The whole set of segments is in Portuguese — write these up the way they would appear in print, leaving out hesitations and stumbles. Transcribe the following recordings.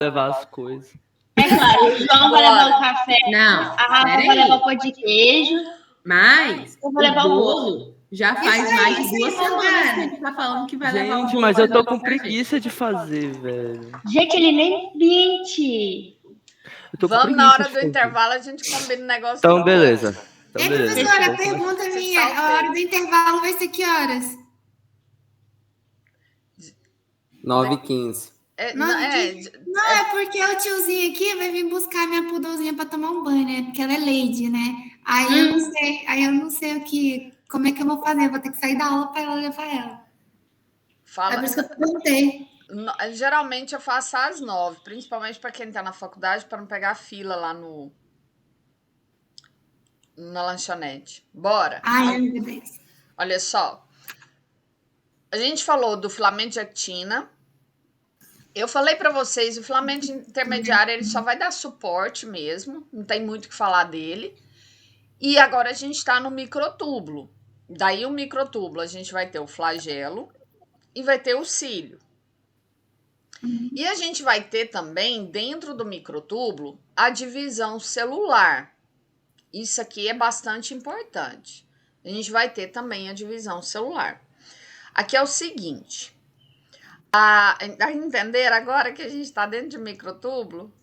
levar as coisas. É claro, o João vai levar o café, Não, a Rafa vai levar o pão de queijo. Mas eu vou levar o bolo. Já faz mais de 2 semanas que a gente tá falando que vai levar o bolo. Gente, mas eu tô com preguiça de fazer, velho. Gente, ele nem mente. Vamos na hora do intervalo, a gente combina o negócio. Então, beleza. Então, professora, a pergunta minha, a hora do intervalo vai ser que horas? 9h15. Não, é porque o tiozinho aqui vai vir buscar minha poodlezinha para tomar um banho, né? Porque ela é lady, né? Aí eu não sei como é que eu vou fazer. Eu vou ter que sair da aula para ela levar ela. É por isso que eu perguntei. Geralmente eu faço às 9, principalmente para quem tá na faculdade, para não pegar fila lá na lanchonete. Bora. Ai, meu Deus. Olha só. A gente falou do filamento de actina. Eu falei para vocês, o filamento intermediário ele só vai dar suporte mesmo, não tem muito o que falar dele. E agora a gente está no microtúbulo. Daí o microtúbulo a gente vai ter o flagelo e vai ter o cílio. E a gente vai ter também, dentro do microtúbulo, a divisão celular. Isso aqui é bastante importante. A gente vai ter também a divisão celular. Aqui é o seguinte... Entenderam agora que a gente está dentro de microtúbulo?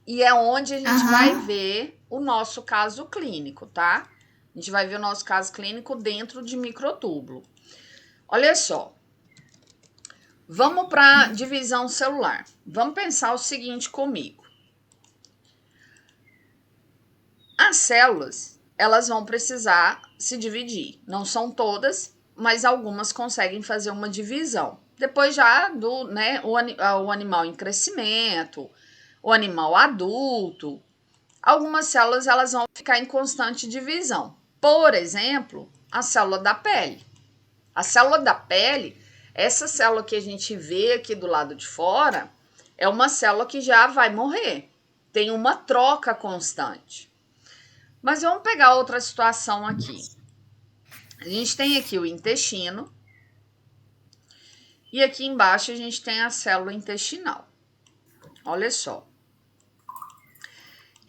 E é onde a gente vai ver o nosso caso clínico, tá? A gente vai ver o nosso caso clínico dentro de microtúbulo. Olha só. Vamos para a divisão celular. Vamos pensar o seguinte comigo. As células, elas vão precisar se dividir. Não são todas, mas algumas conseguem fazer uma divisão. Depois já o animal em crescimento, o animal adulto, algumas células elas vão ficar em constante divisão. Por exemplo, a célula da pele. A célula da pele, essa célula que a gente vê aqui do lado de fora, é uma célula que já vai morrer. Tem uma troca constante. Mas vamos pegar outra situação aqui. A gente tem aqui o intestino e aqui embaixo a gente tem a célula intestinal. Olha só.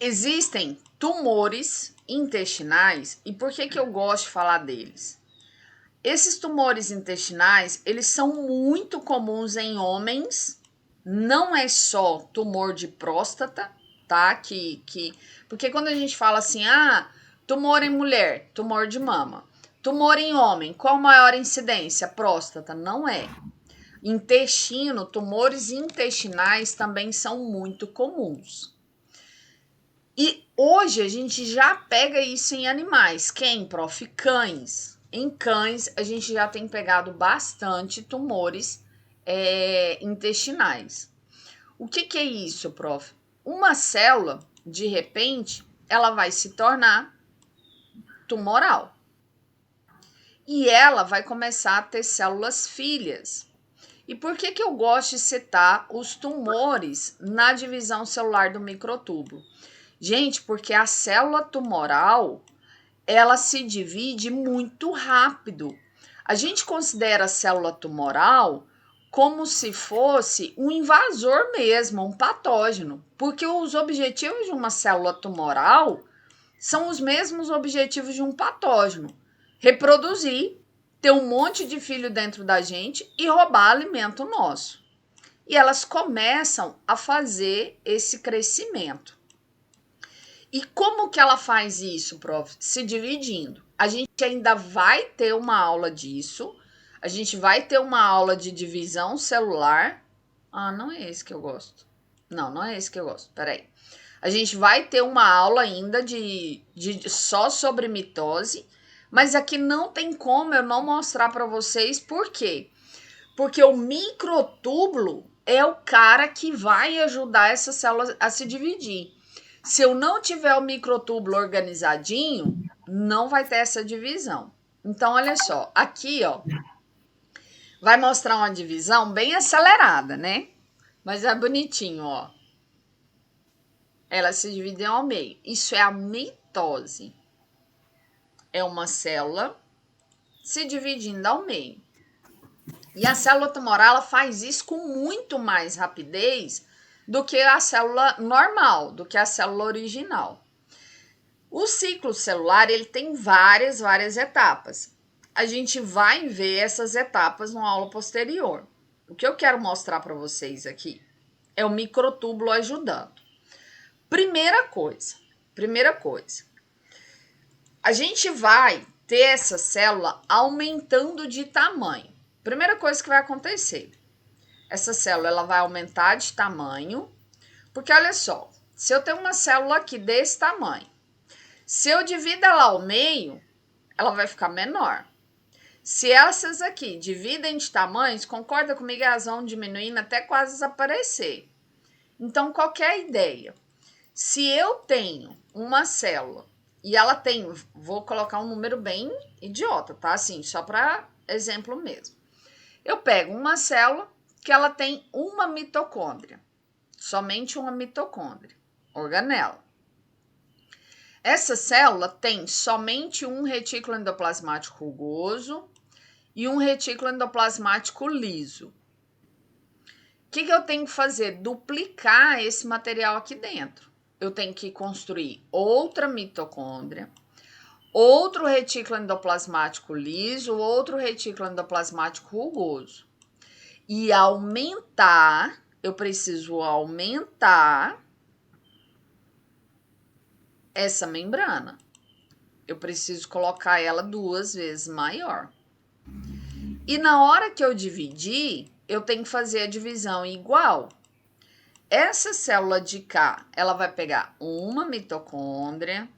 Existem tumores intestinais e por que eu gosto de falar deles? Esses tumores intestinais, eles são muito comuns em homens, não é só tumor de próstata, tá? Porque quando a gente fala assim, tumor em mulher, tumor de mama. Tumor em homem, qual a maior incidência? Próstata, não é. Intestino, tumores intestinais também são muito comuns. E hoje a gente já pega isso em animais. Quem, prof? Cães. Em cães a gente já tem pegado bastante tumores intestinais. O que é isso, prof? Uma célula, de repente, ela vai se tornar tumoral. E ela vai começar a ter células filhas. E por que eu gosto de citar os tumores na divisão celular do microtúbulo? Gente, porque a célula tumoral, ela se divide muito rápido. A gente considera a célula tumoral como se fosse um invasor mesmo, um patógeno. Porque os objetivos de uma célula tumoral são os mesmos objetivos de um patógeno. Reproduzir, ter um monte de filho dentro da gente e roubar alimento nosso. E elas começam a fazer esse crescimento. E como que ela faz isso, prof? Se dividindo. A gente ainda vai ter uma aula disso. A gente vai ter uma aula de divisão celular. Não é esse que eu gosto. Não é esse que eu gosto. Peraí. A gente vai ter uma aula ainda só sobre mitose. Mas aqui não tem como eu não mostrar para vocês por quê. Porque o microtúbulo é o cara que vai ajudar essa célula a se dividir. Se eu não tiver o microtúbulo organizadinho, não vai ter essa divisão. Então, olha só, aqui, ó, vai mostrar uma divisão bem acelerada, né? Mas é bonitinho, ó. Ela se divide ao meio. Isso é a mitose. É uma célula se dividindo ao meio. E a célula tumoral ela faz isso com muito mais rapidez do que a célula normal, do que a célula original. O ciclo celular ele tem várias etapas. A gente vai ver essas etapas numa aula posterior. O que eu quero mostrar para vocês aqui é o microtúbulo ajudando. Primeira coisa, a gente vai ter essa célula aumentando de tamanho. Primeira coisa que vai acontecer, essa célula ela vai aumentar de tamanho, porque olha só, se eu tenho uma célula aqui desse tamanho, se eu divido ela ao meio, ela vai ficar menor. Se essas aqui dividem de tamanhos, concorda comigo, elas vão diminuindo até quase desaparecer. Então, qual que é a ideia? Se eu tenho uma célula e ela tem, vou colocar um número bem idiota, tá? Assim, só para exemplo mesmo. Eu pego uma célula que ela tem uma mitocôndria, somente uma mitocôndria, organela. Essa célula tem somente um retículo endoplasmático rugoso e um retículo endoplasmático liso. O que eu tenho que fazer? Duplicar esse material aqui dentro. Eu tenho que construir outra mitocôndria, outro retículo endoplasmático liso, outro retículo endoplasmático rugoso. E aumentar, eu preciso aumentar essa membrana. Eu preciso colocar ela 2 vezes maior. E na hora que eu dividir, eu tenho que fazer a divisão igual. Essa célula de cá, ela vai pegar uma mitocôndria,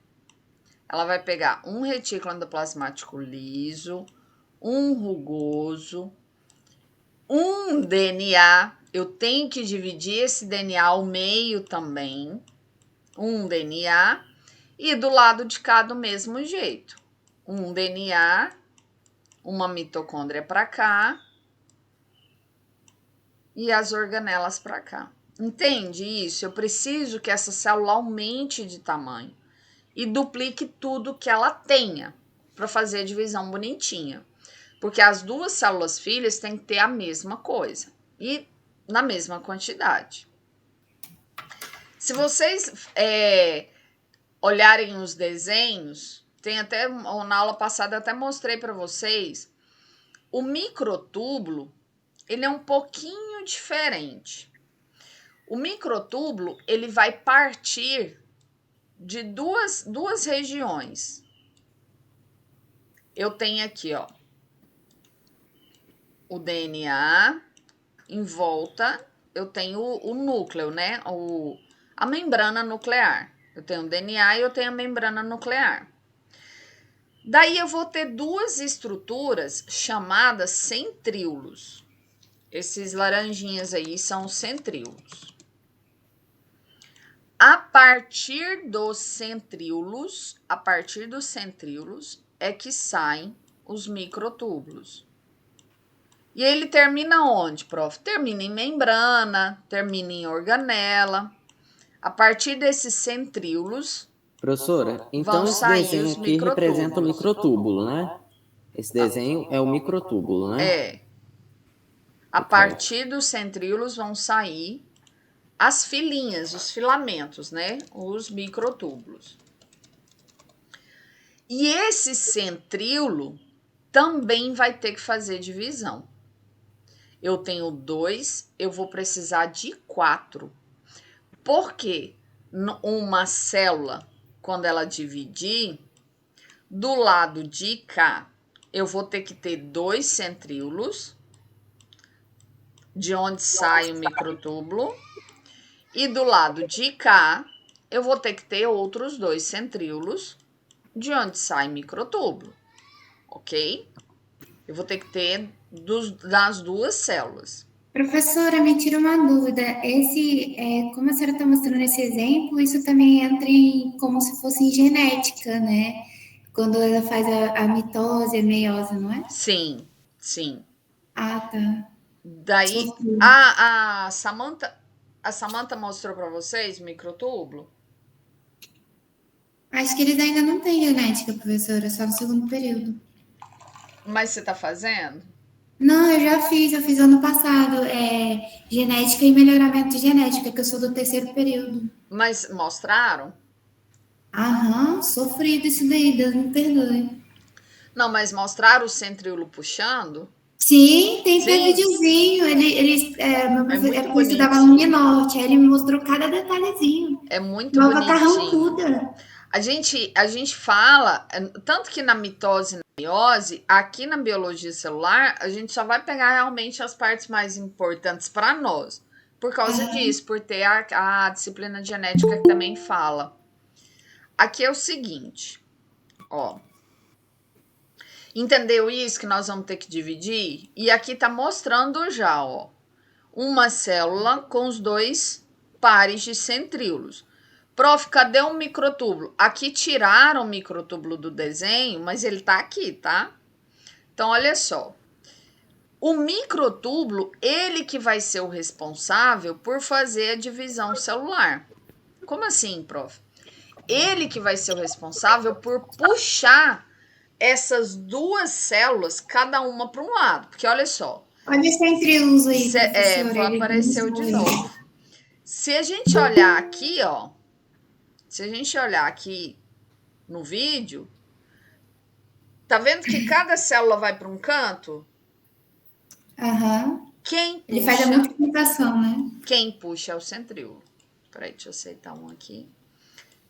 ela vai pegar um retículo endoplasmático liso, um rugoso, um DNA. Eu tenho que dividir esse DNA ao meio também. Um DNA. E do lado de cá do mesmo jeito. Um DNA, uma mitocôndria para cá e as organelas para cá. Entende isso? Eu preciso que essa célula aumente de tamanho e duplique tudo que ela tenha para fazer a divisão bonitinha. Porque as duas células filhas têm que ter a mesma coisa e na mesma quantidade. Se vocês olharem os desenhos, tem até na aula passada eu até mostrei para vocês, o microtúbulo, ele é um pouquinho diferente. O microtúbulo, ele vai partir de duas regiões. Eu tenho aqui, ó, o DNA, em volta eu tenho o núcleo, né? A membrana nuclear. Eu tenho o DNA e eu tenho a membrana nuclear. Daí eu vou ter 2 estruturas chamadas centríolos. Esses laranjinhas aí são os centríolos. A partir dos centríolos é que saem os microtúbulos. E ele termina onde, prof? Termina em membrana, termina em organela. A partir desses centríolos, Professora, então esse desenho aqui representa o microtúbulo, né? Esse desenho é o microtúbulo, né? É. A partir dos centríolos vão sair as filinhas, os filamentos, né? Os microtúbulos. E esse centríolo também vai ter que fazer divisão. Eu tenho 2, eu vou precisar de 4. Porque uma célula, quando ela dividir, do lado de cá, eu vou ter que ter 2 centríolos, de onde sai o microtúbulo, e do lado de cá, eu vou ter que ter outros 2 centríolos, de onde sai microtúbulo, ok? Eu vou ter que ter das 2 células. Professora, me tira uma dúvida. Como a senhora está mostrando esse exemplo, isso também entra como se fosse em genética, né? Quando ela faz a mitose, a meiose, não é? Sim, sim. Ah, tá. Daí, a Samantha mostrou para vocês o microtúbulo? Acho que eles ainda não têm genética, professora, só no segundo período. Mas você está fazendo? Não, eu fiz ano passado. Genética e melhoramento de genética, que eu sou do terceiro período. Mas mostraram? Aham, sofrido isso daí, Deus me perdoe. Não, mas mostraram o centríolo puxando? Sim, tem Sim. até videozinho. Meu muito professor estudava bonito. no Uninorte, aí ele me mostrou cada detalhezinho. É muito Nova bonitinho. carrancuda. A gente fala, tanto que na mitose e na meiose, aqui na biologia celular, a gente só vai pegar realmente as partes mais importantes para nós. Por causa disso, por ter a disciplina de genética que também fala. Aqui é o seguinte, ó. Entendeu isso que nós vamos ter que dividir? E aqui tá mostrando já, ó. Uma célula com os 2 pares de centríolos. Prof, cadê o microtúbulo? Aqui tiraram o microtúbulo do desenho, mas ele tá aqui, tá? Então, olha só. O microtúbulo, ele que vai ser o responsável por fazer a divisão celular. Como assim, prof? Ele que vai ser o responsável por puxar essas 2 células, cada uma para um lado. Porque olha só. Olha os centríolos aí, professora. Apareceu de novo. Se a gente olhar aqui, ó. Se a gente olhar aqui no vídeo, tá vendo que cada célula vai para um canto? Aham. Quem puxa, ele faz a multiplicação, né? Quem puxa é o centríolo. Peraí, deixa eu aceitar um aqui.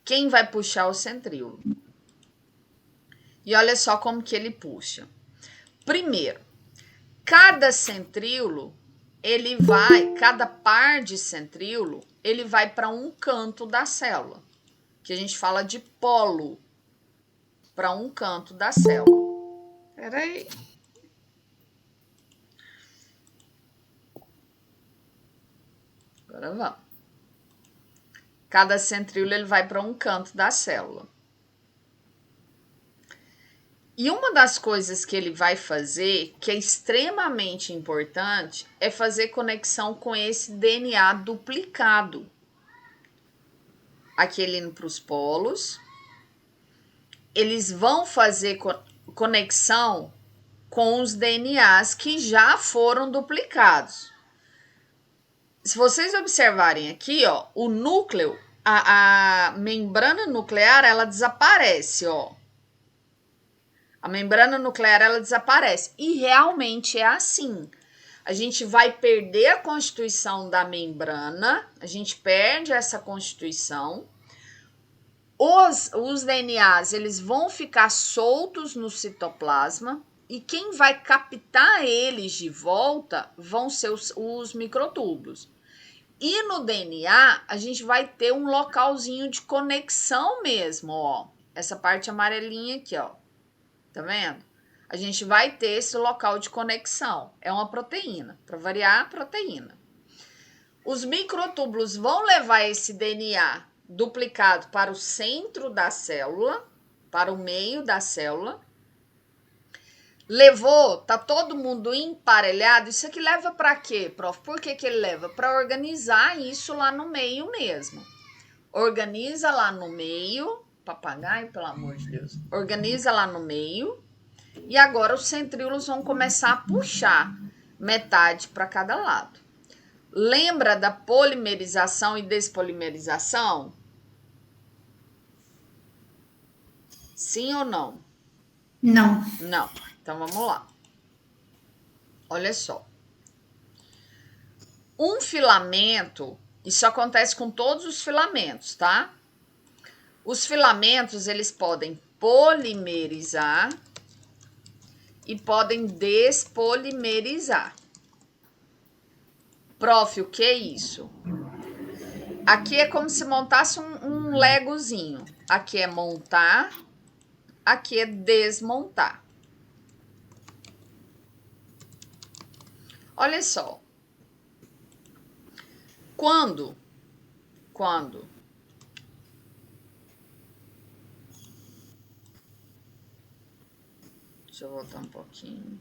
Quem vai puxar é o centríolo. E olha só como que ele puxa. Primeiro, cada centríolo, cada par de centríolo, ele vai para um canto da célula, que a gente fala de polo, para um canto da célula. Peraí. Agora vamos. Cada centríolo ele vai para um canto da célula. E uma das coisas que ele vai fazer, que é extremamente importante, é fazer conexão com esse DNA duplicado. Aqui ele indo para os polos. Eles vão fazer conexão com os DNAs que já foram duplicados. Se vocês observarem aqui, ó, o núcleo, a membrana nuclear, ela desaparece, ó. A membrana nuclear, ela desaparece. E realmente é assim. A gente vai perder a constituição da membrana, a gente perde essa constituição. Os DNAs, eles vão ficar soltos no citoplasma e quem vai captar eles de volta vão ser os microtúbulos. E no DNA, a gente vai ter um localzinho de conexão mesmo, ó. Essa parte amarelinha aqui, ó. Tá vendo? A gente vai ter esse local de conexão. É uma proteína, para variar a proteína. Os microtúbulos vão levar esse DNA duplicado para o centro da célula, para o meio da célula. Levou, tá todo mundo emparelhado. Isso aqui leva para quê, prof? Por que ele leva? Para organizar isso lá no meio mesmo. Organiza lá no meio. Papagaio, pelo amor de Deus. Organiza lá no meio. E agora os centríolos vão começar a puxar metade para cada lado. Lembra da polimerização e despolimerização? Sim ou não? Não. Não. Então vamos lá. Olha só. Um filamento, isso acontece com todos os filamentos, tá? Os filamentos, eles podem polimerizar e podem despolimerizar. Prof, o que é isso? Aqui é como se montasse um legozinho. Aqui é montar, aqui é desmontar. Olha só. Quando? Deixa eu voltar um pouquinho.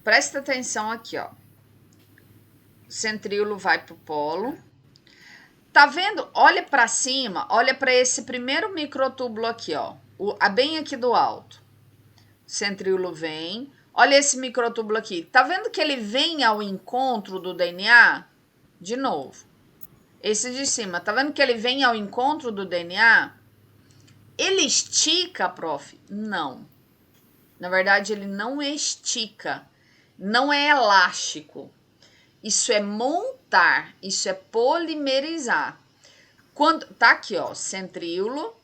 Presta atenção aqui, ó. O centríolo vai para o polo. Tá vendo? Olha para cima, olha para esse primeiro microtúbulo aqui, ó. Bem aqui do alto. O centríolo vem. Olha esse microtúbulo aqui. Tá vendo que ele vem ao encontro do DNA? De novo. Esse de cima. Tá vendo que ele vem ao encontro do DNA? Ele estica, prof? Não. Na verdade, ele não estica. Não é elástico. Isso é montar. Isso é polimerizar. Tá aqui, ó, centríolo.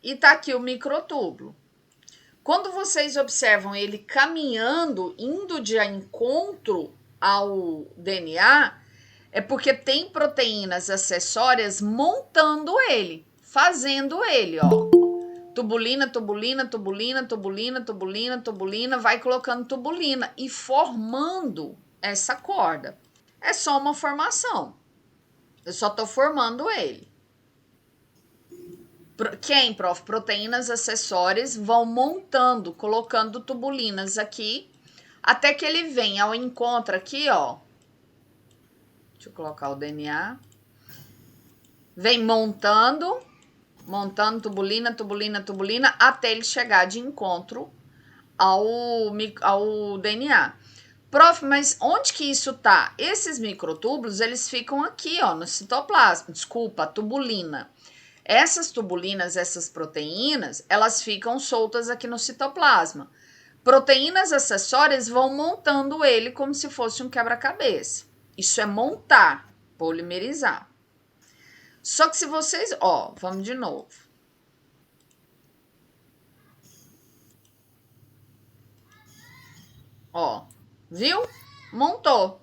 E tá aqui o microtúbulo. Quando vocês observam ele caminhando, indo de encontro ao DNA, é porque tem proteínas acessórias montando ele, fazendo ele, ó. Tubulina, tubulina, tubulina, tubulina, tubulina, tubulina, vai colocando tubulina e formando essa corda. É só uma formação. Eu só tô formando ele. Quem, prof? Proteínas acessórias vão montando, colocando tubulinas aqui, até que ele vem ao encontro aqui, ó. Deixa eu colocar o DNA. Vem montando tubulina, tubulina, tubulina, até ele chegar de encontro ao DNA. Prof, mas onde que isso tá? Esses microtúbulos, eles ficam aqui, ó, no citoplasma. Desculpa, a tubulina. Essas tubulinas, essas proteínas, elas ficam soltas aqui no citoplasma. Proteínas acessórias vão montando ele como se fosse um quebra-cabeça. Isso é montar, polimerizar. Só que se vocês... Ó, vamos de novo. Ó, viu? Montou.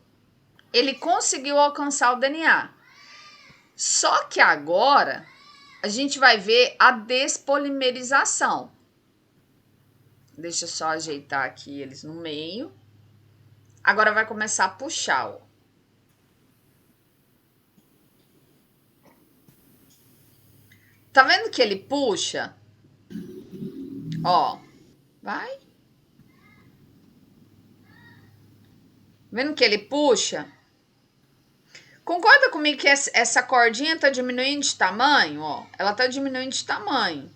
Ele conseguiu alcançar o DNA. Só que agora... a gente vai ver a despolimerização. Deixa eu só ajeitar aqui eles no meio. Agora vai começar a puxar, ó. Tá vendo que ele puxa? Ó, vai. Vendo que ele puxa? Concorda comigo que essa cordinha tá diminuindo de tamanho? Ó, ela tá diminuindo de tamanho.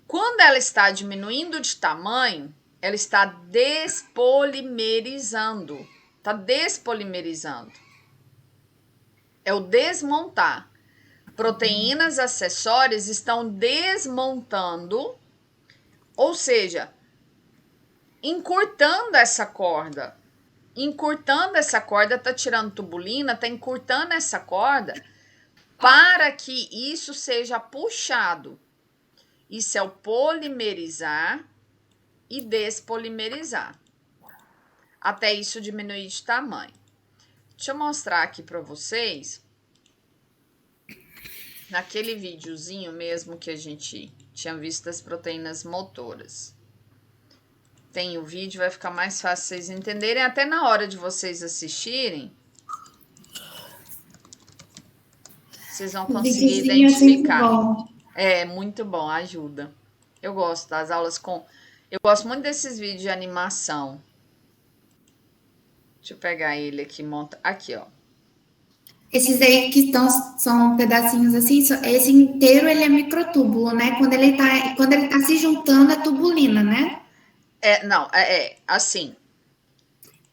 Quando ela está diminuindo de tamanho, ela está despolimerizando. Tá despolimerizando. É o desmontar. Proteínas acessórias estão desmontando, ou seja, encurtando essa corda. Encurtando essa corda, tá tirando tubulina, tá encurtando essa corda para que isso seja puxado. Isso é o polimerizar e despolimerizar. Até isso diminuir de tamanho. Deixa eu mostrar aqui para vocês. Naquele videozinho mesmo que a gente tinha visto as proteínas motoras. Tem o vídeo, vai ficar mais fácil vocês entenderem. Até na hora de vocês assistirem, vocês vão conseguir identificar. É muito bom, ajuda. Eu gosto das aulas com... Eu gosto muito desses vídeos de animação. Deixa eu pegar ele aqui, monta... Aqui, ó. Esses aí que estão, são pedacinhos assim, esse inteiro ele é microtúbulo, né? Quando ele tá se juntando é tubulina, né? Não, assim.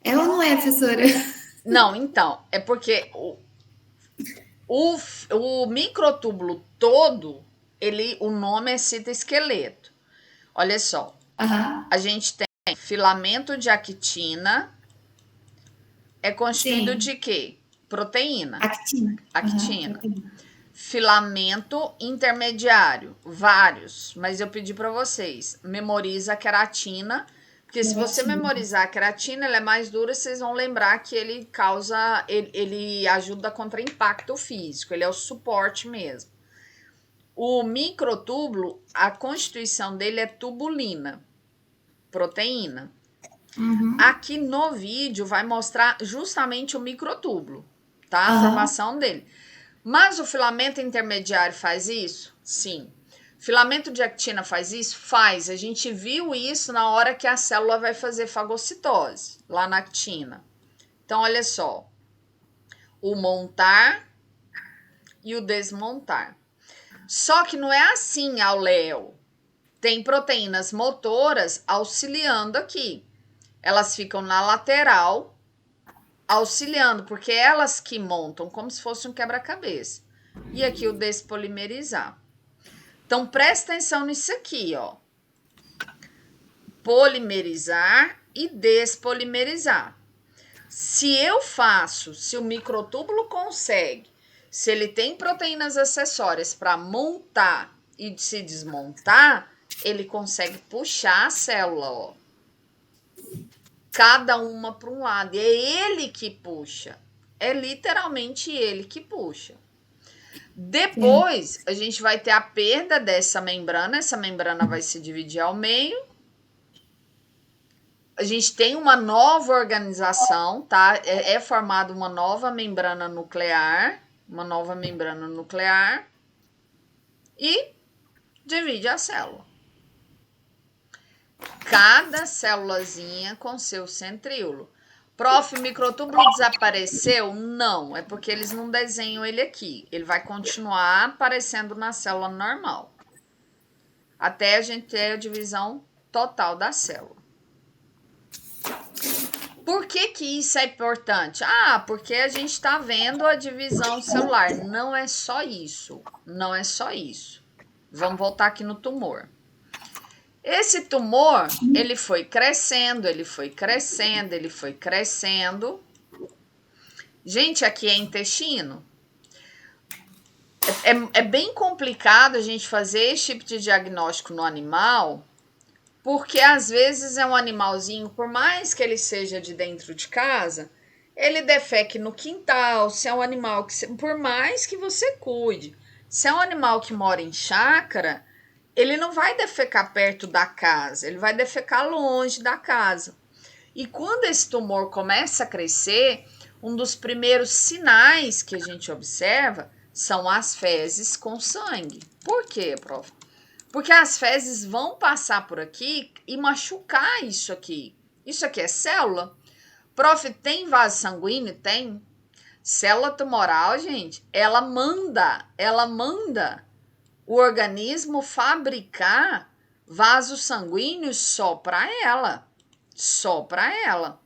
É ou não é, professora? Não, então, é porque o microtúbulo todo, o nome é citoesqueleto. Olha só, a gente tem filamento de actina, é constituído de quê? Proteína. Actina. Filamento intermediário, vários, mas eu pedi para vocês, memoriza a queratina, porque se você memorizar a queratina, ela é mais dura, vocês vão lembrar que ele ele ajuda contra impacto físico, ele é o suporte mesmo. O microtúbulo, a constituição dele é tubulina, proteína. Aqui no vídeo vai mostrar justamente o microtúbulo, tá? A formação dele. Mas o filamento intermediário faz isso? Sim. Filamento de actina faz isso? Faz. A gente viu isso na hora que a célula vai fazer fagocitose, lá na actina. Então, olha só. O montar e o desmontar. Só que não é assim, Auléo. Tem proteínas motoras auxiliando aqui. Elas ficam na lateral, auxiliando, porque elas que montam como se fosse um quebra-cabeça. E aqui o despolimerizar. Então, presta atenção nisso aqui, ó. Polimerizar e despolimerizar. Se o microtúbulo consegue, se ele tem proteínas acessórias para montar e se desmontar, ele consegue puxar a célula, ó. Cada uma para um lado. E é ele que puxa. É literalmente ele que puxa. Depois, a gente vai ter a perda dessa membrana. Essa membrana vai se dividir ao meio. A gente tem uma nova organização, tá? É formada uma nova membrana nuclear. Uma nova membrana nuclear. E divide a célula. Cada célulazinha com seu centríolo. Prof, o microtúbulo desapareceu? Não, é porque eles não desenham ele aqui. Ele vai continuar aparecendo na célula normal. Até a gente ter a divisão total da célula. Por que que isso é importante? Ah, porque a gente está vendo a divisão celular. Não é só isso. Não é só isso. Vamos voltar aqui no tumor. Esse tumor, ele foi crescendo, ele foi crescendo, ele foi crescendo. Gente, aqui é intestino. É bem complicado a gente fazer esse tipo de diagnóstico no animal, porque às vezes é um animalzinho, por mais que ele seja de dentro de casa, ele defeque no quintal. Se é um animal que, por mais que você cuide, se é um animal que mora em chácara, ele não vai defecar perto da casa, ele vai defecar longe da casa. E quando esse tumor começa a crescer, um dos primeiros sinais que a gente observa são as fezes com sangue. Por quê, prof? Porque as fezes vão passar por aqui e machucar isso aqui. Isso aqui é célula? Prof, tem vaso sanguíneo? Tem. Célula tumoral, gente, ela manda o organismo fabricar vasos sanguíneos só para ela. Só para ela.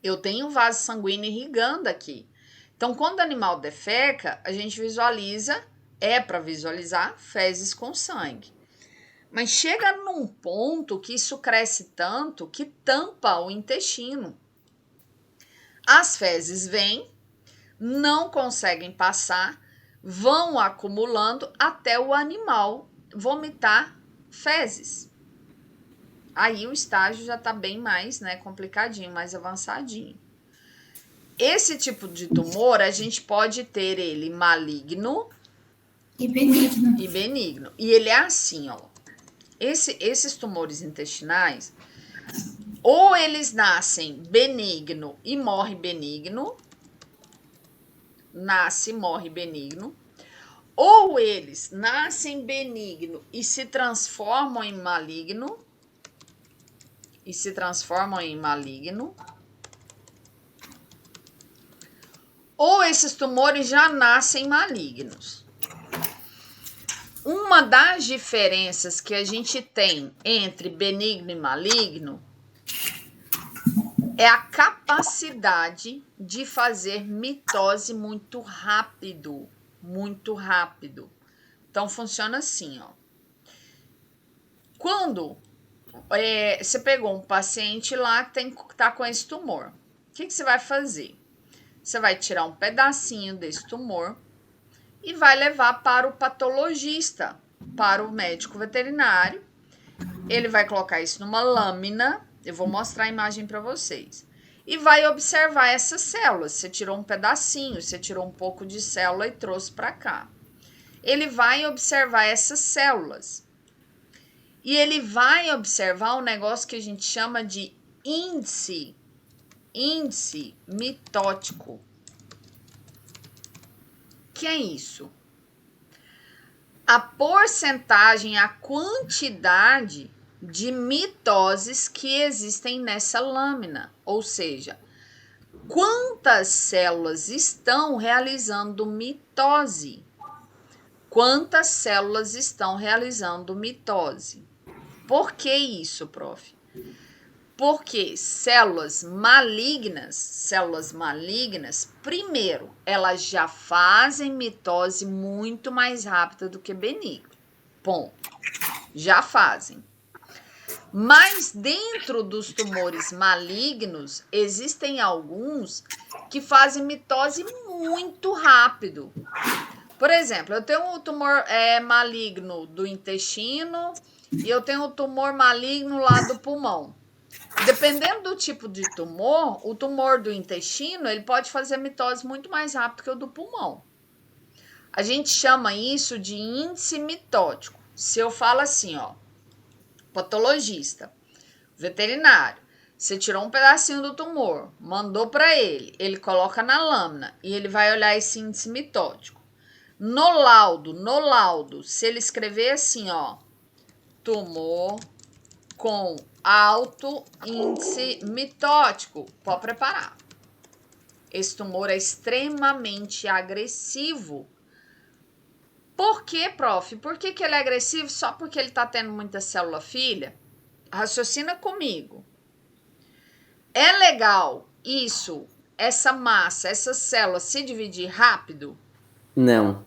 Eu tenho vaso sanguíneo irrigando aqui. Então, quando o animal defeca, a gente visualiza, é para visualizar, fezes com sangue. Mas chega num ponto que isso cresce tanto que tampa o intestino. As fezes vêm, não conseguem passar, vão acumulando até o animal vomitar fezes. Aí o estágio já está bem mais, né, complicadinho, mais avançadinho. Esse tipo de tumor, a gente pode ter ele maligno E benigno. e benigno. E ele é assim, ó. Esses tumores intestinais, ou eles nascem benigno e morre benigno, nasce e morre benigno, ou eles nascem benigno e se transformam em maligno, ou esses tumores já nascem malignos. Uma das diferenças que a gente tem entre benigno e maligno é a capacidade de fazer mitose muito rápido, muito rápido. Então, funciona assim, ó. Quando você pegou um paciente lá que tá com esse tumor, o que você vai fazer? Você vai tirar um pedacinho desse tumor e vai levar para o patologista, para o médico veterinário. Ele vai colocar isso numa lâmina. Eu vou mostrar a imagem para vocês. E vai observar essas células. Você tirou um pedacinho, você tirou um pouco de célula e trouxe para cá. Ele vai observar essas células. E ele vai observar um negócio que a gente chama de índice mitótico. Que é isso? A porcentagem, a quantidade de mitoses que existem nessa lâmina, ou seja, quantas células estão realizando mitose. quantas células estão realizando mitose. Por que isso, prof? Porque células malignas, primeiro, elas já fazem mitose muito mais rápida do que benigno. Ponto. Já fazem. Mas dentro dos tumores malignos, existem alguns que fazem mitose muito rápido. Por exemplo, eu tenho um tumor maligno do intestino e eu tenho um tumor maligno lá do pulmão. Dependendo do tipo de tumor, o tumor do intestino, ele pode fazer mitose muito mais rápido que o do pulmão. A gente chama isso de índice mitótico. Se eu falo assim, ó, patologista, veterinário, você tirou um pedacinho do tumor, mandou para ele coloca na lâmina e ele vai olhar esse índice mitótico. No laudo, se ele escrever assim, ó, tumor com alto índice mitótico, pode preparar. Esse tumor é extremamente agressivo. Por quê, prof? Por que ele é agressivo? Só porque ele está tendo muita célula filha? Raciocina comigo. É legal isso, essa massa, essa célula se dividir rápido? Não.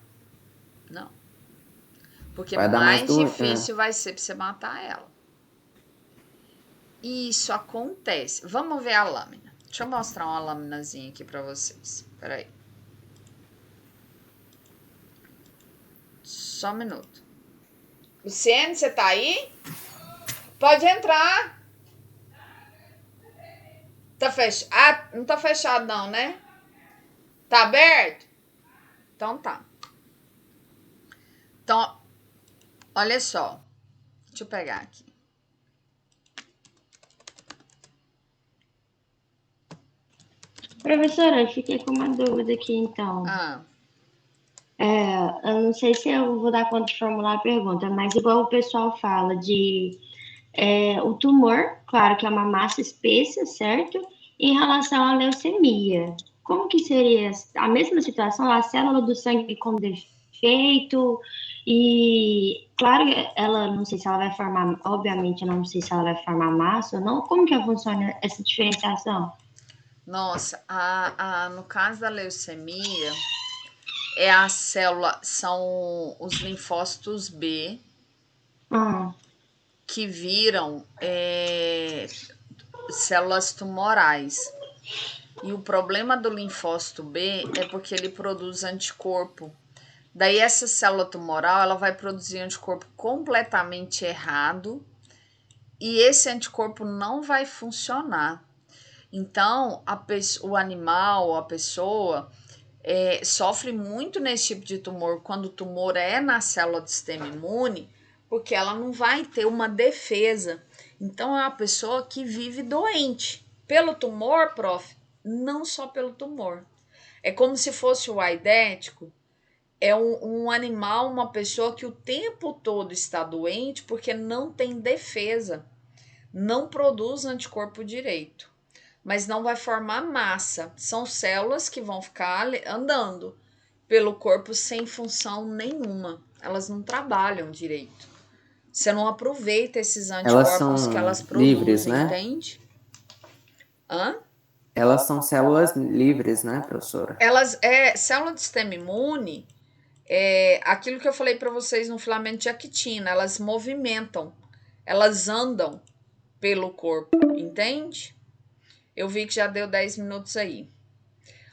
Não. Porque Vai dar mais mais difícil vai ser para você matar ela. Isso acontece. Vamos ver a lâmina. Deixa eu mostrar uma lâminazinha aqui para vocês. Peraí. Só um minuto. Luciene, você tá aí? Pode entrar. Tá fechado? Ah, não tá fechado não, né? Tá aberto? Então tá. Então, olha só. Deixa eu pegar aqui. Professora, eu fiquei com uma dúvida aqui, então. Eu não sei se eu vou dar conta de formular a pergunta, mas igual o pessoal fala de o tumor, claro que é uma massa espessa, certo? Em relação à leucemia, como que seria a mesma situação, a célula do sangue com defeito e, claro, ela, não sei se ela vai formar, obviamente, eu não sei se ela vai formar massa ou não, como que funciona essa diferenciação? Nossa, no caso da leucemia, a célula, são os linfócitos B que viram células tumorais. E o problema do linfócito B é porque ele produz anticorpo. Daí essa célula tumoral, ela vai produzir anticorpo completamente errado e esse anticorpo não vai funcionar. Então, o animal, a pessoa, sofre muito nesse tipo de tumor, quando o tumor é na célula do sistema imune, porque ela não vai ter uma defesa. Então, é uma pessoa que vive doente. Pelo tumor, prof, não só pelo tumor. É como se fosse o aidético, é um animal, uma pessoa que o tempo todo está doente porque não tem defesa, não produz anticorpo direito. Mas não vai formar massa. São células que vão ficar andando pelo corpo sem função nenhuma. Elas não trabalham direito. Você não aproveita esses anticorpos que elas produzem, livres, né? Entende? Elas são células livres, né, professora? Célula do sistema imune, aquilo que eu falei para vocês no filamento de actina, elas movimentam, elas andam pelo corpo, entende? Eu vi que já deu 10 minutos aí.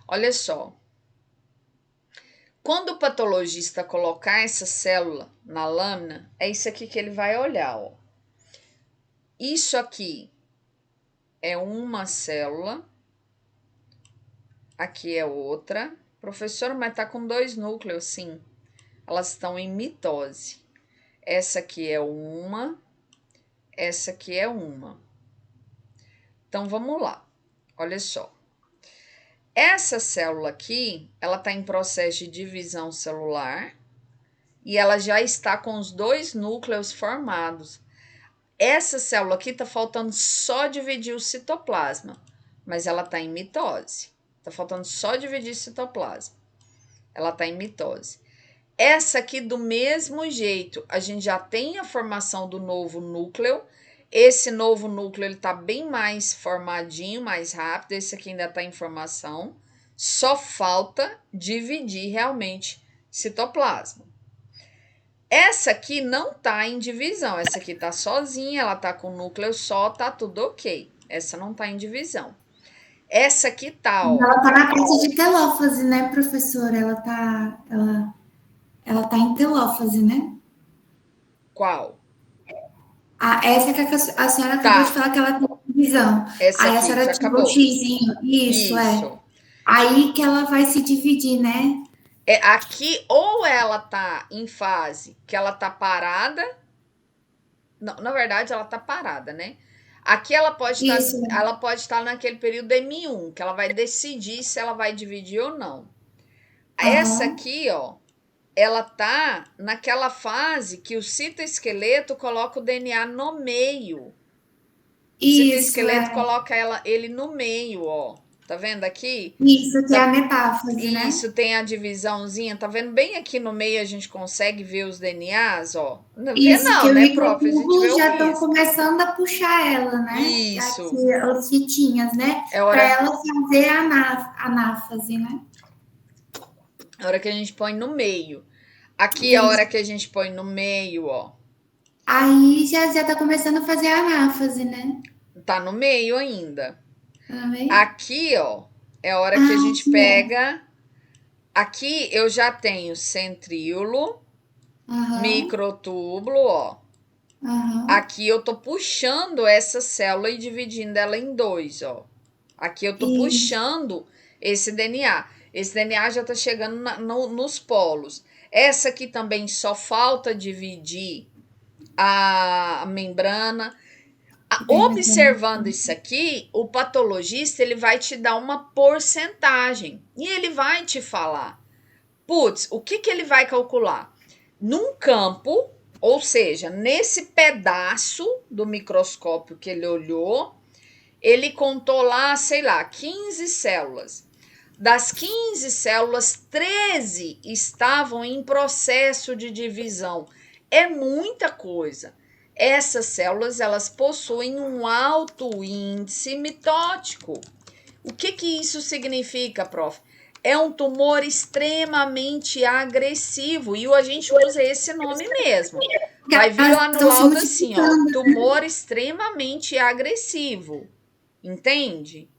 Olha só. Quando o patologista colocar essa célula na lâmina, é isso aqui que ele vai olhar, ó. Isso aqui é uma célula. Aqui é outra. Professora, mas tá com 2 núcleos, sim. Elas estão em mitose. Essa aqui é uma. Essa aqui é uma. Então, vamos lá. Olha só. Essa célula aqui, ela está em processo de divisão celular e ela já está com os 2 núcleos formados. Essa célula aqui está faltando só dividir o citoplasma, mas ela está em mitose. Está faltando só dividir o citoplasma. Ela está em mitose. Essa aqui, do mesmo jeito, a gente já tem a formação do novo núcleo. Esse novo núcleo, ele tá bem mais formadinho, mais rápido. Esse aqui ainda tá em formação. Só falta dividir realmente citoplasma. Essa aqui não tá em divisão. Essa aqui tá sozinha, ela tá com núcleo só, tá tudo ok. Essa não tá em divisão. Essa aqui tá, ó. Ela tá na parte de telófase, né, professora? Ela tá em telófase, né? Qual? Essa que a senhora acabou de falar que ela tem divisão. Essa Aí a aqui, senhora já tirou acabou. o xizinho. Isso, é. Aí que ela vai se dividir, né? Aqui, ou ela tá em fase que ela tá parada. Não, na verdade, ela tá parada, né? Aqui ela pode estar naquele período M1, que ela vai decidir se ela vai dividir ou não. Essa aqui, ó, ela tá naquela fase que o citoesqueleto coloca o DNA no meio. O citoesqueleto coloca ele no meio, ó. Tá vendo aqui? Isso, que é a metáfase, né? Isso, tem a divisãozinha. Tá vendo? Bem aqui no meio a gente consegue ver os DNAs, ó. Não vê não, né, prof? A gente vê já estão começando a puxar ela, né? Isso. Aqui, as fitinhas, né? Para ela fazer a anáfase, né? A hora que a gente põe no meio. Aqui, a hora que a gente põe no meio, ó. Aí já tá começando a fazer a anáfase, né? Tá no meio ainda. Aqui, ó, é a hora que a gente pega. Aqui eu já tenho centríolo, microtúbulo, ó. Aqui eu tô puxando essa célula e dividindo ela em dois, ó. Aqui eu tô puxando esse DNA. Esse DNA já tá chegando nos polos. Essa aqui também só falta dividir a membrana. Observando isso aqui, o patologista ele vai te dar uma porcentagem e ele vai te falar, putz, o que ele vai calcular? Num campo, ou seja, nesse pedaço do microscópio que ele olhou, ele contou lá, sei lá, 15 células. Das 15 células, 13 estavam em processo de divisão. É muita coisa. Essas células, elas possuem um alto índice mitótico. O que isso significa, prof? É um tumor extremamente agressivo e a gente usa esse nome mesmo. Vai vir lá no laudo assim, ó, tumor extremamente agressivo. Entende?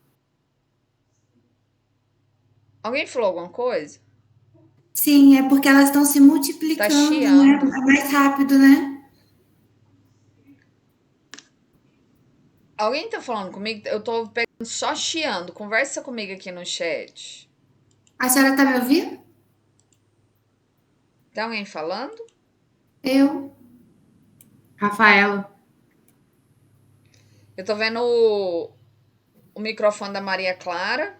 Alguém falou alguma coisa? Sim, é porque elas estão se multiplicando, tá chiando. Né? Mais rápido, né? Alguém tá falando comigo? Eu tô pegando só chiando. Conversa comigo aqui no chat. A senhora tá me ouvindo? Tem alguém falando? Eu. Rafaela. Eu tô vendo o microfone da Maria Clara.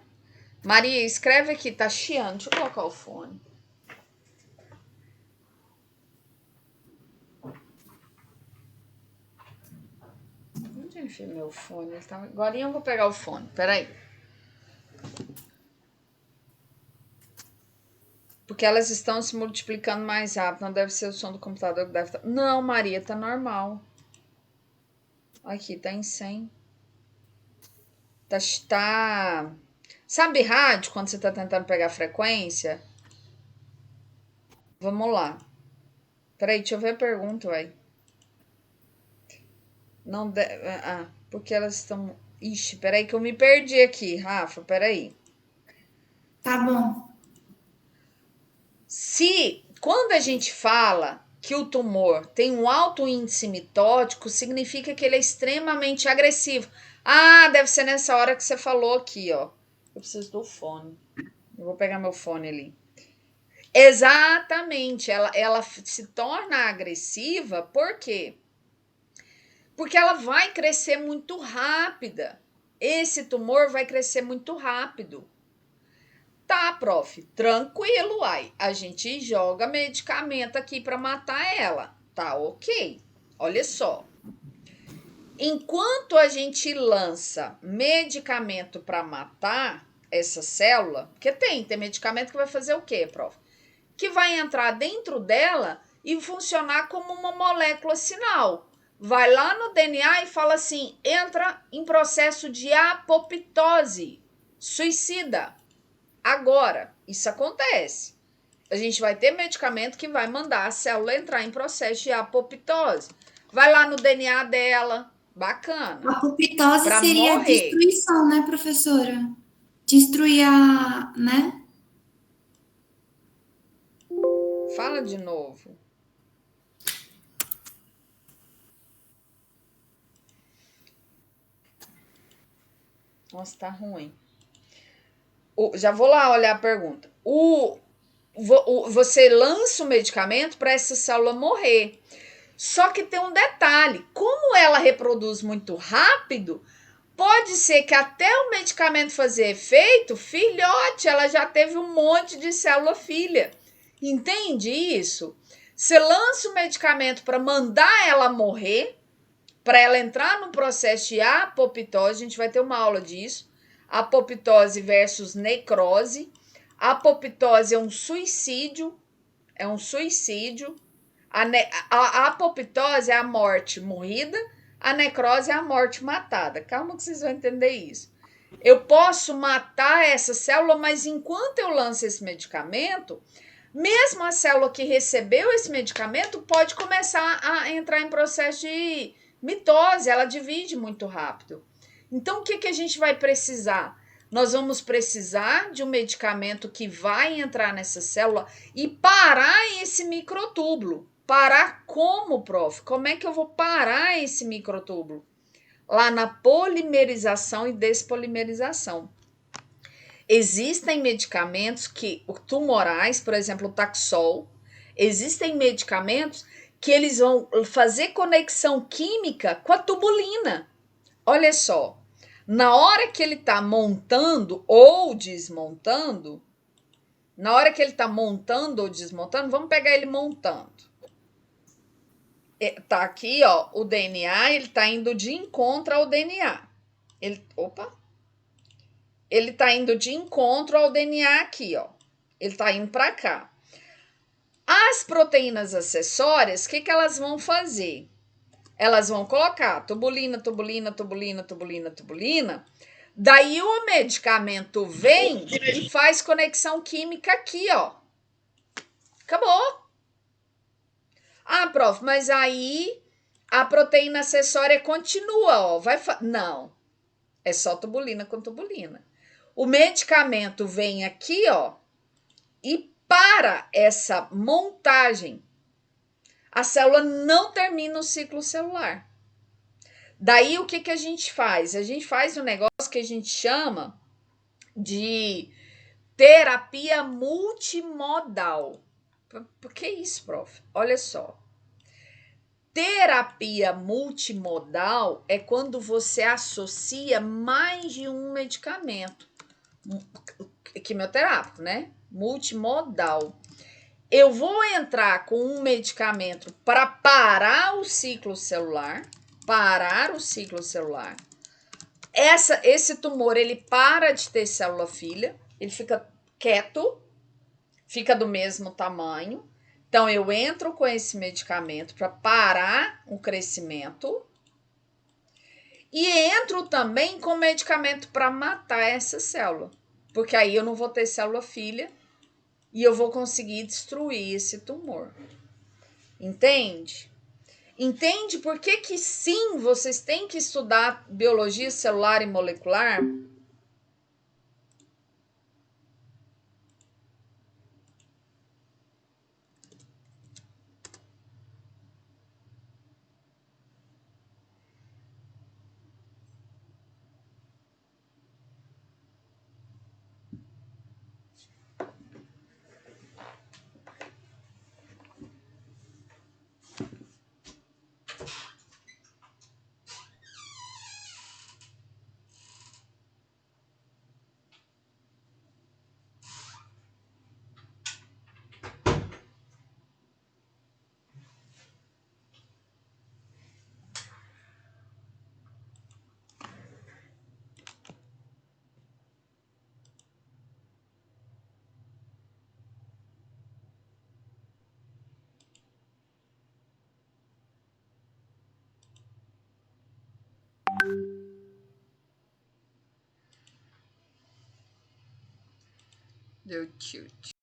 Maria, escreve aqui, tá chiando. Deixa eu colocar o fone. Onde eu enfiei meu fone? Agora eu vou pegar o fone. Peraí. Porque elas estão se multiplicando mais rápido. Não deve ser o som do computador que deve estar... Não, Maria, tá normal. Aqui, tá em 100. Tá... Sabe rádio, quando você tá tentando pegar frequência? Vamos lá. Peraí, deixa eu ver a pergunta, uai. Não deve... porque elas estão... Ixi, peraí que eu me perdi aqui, Rafa, peraí. Tá bom. Quando a gente fala que o tumor tem um alto índice mitótico, significa que ele é extremamente agressivo. Deve ser nessa hora que você falou aqui, ó. Eu preciso do fone. Eu vou pegar meu fone ali. Exatamente. Ela se torna agressiva, por quê? Porque ela vai crescer muito rápida. Esse tumor vai crescer muito rápido. Tá, prof, tranquilo, uai. A gente joga medicamento aqui para matar ela. Tá, ok. Olha só. Enquanto a gente lança medicamento para matar essa célula, porque tem medicamento que vai fazer o quê, prof? que vai entrar dentro dela e funcionar como uma molécula sinal. Vai lá no DNA e fala assim, entra em processo de apoptose, suicida. Agora, isso acontece. A gente vai ter medicamento que vai mandar a célula entrar em processo de apoptose. Vai lá no DNA dela, bacana. A apoptose Pra seria morrer. destruição, né, professora? Destruir a, né? Fala de novo. Nossa, tá ruim. Já vou lá olhar a pergunta. Você lança o medicamento para essa célula morrer. Só que tem um detalhe: como ela reproduz muito rápido, pode ser que até o medicamento fazer efeito, filhote, ela já teve um monte de célula filha. Entende isso? Você lança o medicamento para mandar ela morrer, para ela entrar no processo de apoptose, a gente vai ter uma aula disso. Apoptose versus necrose. A apoptose é um suicídio. A apoptose é a morte morrida, a necrose é a morte matada. Calma que vocês vão entender isso. Eu posso matar essa célula, mas enquanto eu lanço esse medicamento, mesmo a célula que recebeu esse medicamento pode começar a entrar em processo de mitose, ela divide muito rápido. Então, o que a gente vai precisar? Nós vamos precisar de um medicamento que vai entrar nessa célula e parar esse microtúbulo. Parar como, prof? Como é que eu vou parar esse microtúbulo? Lá na polimerização e despolimerização. Existem medicamentos tumorais, por exemplo, o Taxol. Existem medicamentos que eles vão fazer conexão química com a tubulina. Olha só, na hora que ele está montando ou desmontando, vamos pegar ele montando. Tá aqui, ó, o DNA, ele tá indo de encontro ao DNA. Ele tá indo de encontro ao DNA aqui, ó. Ele tá indo para cá. As proteínas acessórias, o que elas vão fazer? Elas vão colocar tubulina. Daí o medicamento vem e faz conexão química aqui, ó. Acabou. Ah, prof, mas aí a proteína acessória continua, ó. Não, é só tubulina com tubulina. O medicamento vem aqui, ó, e para essa montagem. A célula não termina o ciclo celular. Daí, o que a gente faz? A gente faz um negócio que a gente chama de terapia multimodal. Por que isso, prof? Olha só. Terapia multimodal é quando você associa mais de um medicamento quimioterápico, né? Multimodal. Eu vou entrar com um medicamento para parar o ciclo celular. Esse tumor, ele para de ter célula filha, ele fica quieto, fica do mesmo tamanho. Então, eu entro com esse medicamento para parar o crescimento e entro também com medicamento para matar essa célula, porque aí eu não vou ter célula filha e eu vou conseguir destruir esse tumor. Entende? Entende por que sim, vocês têm que estudar biologia celular e molecular? Deu tilt.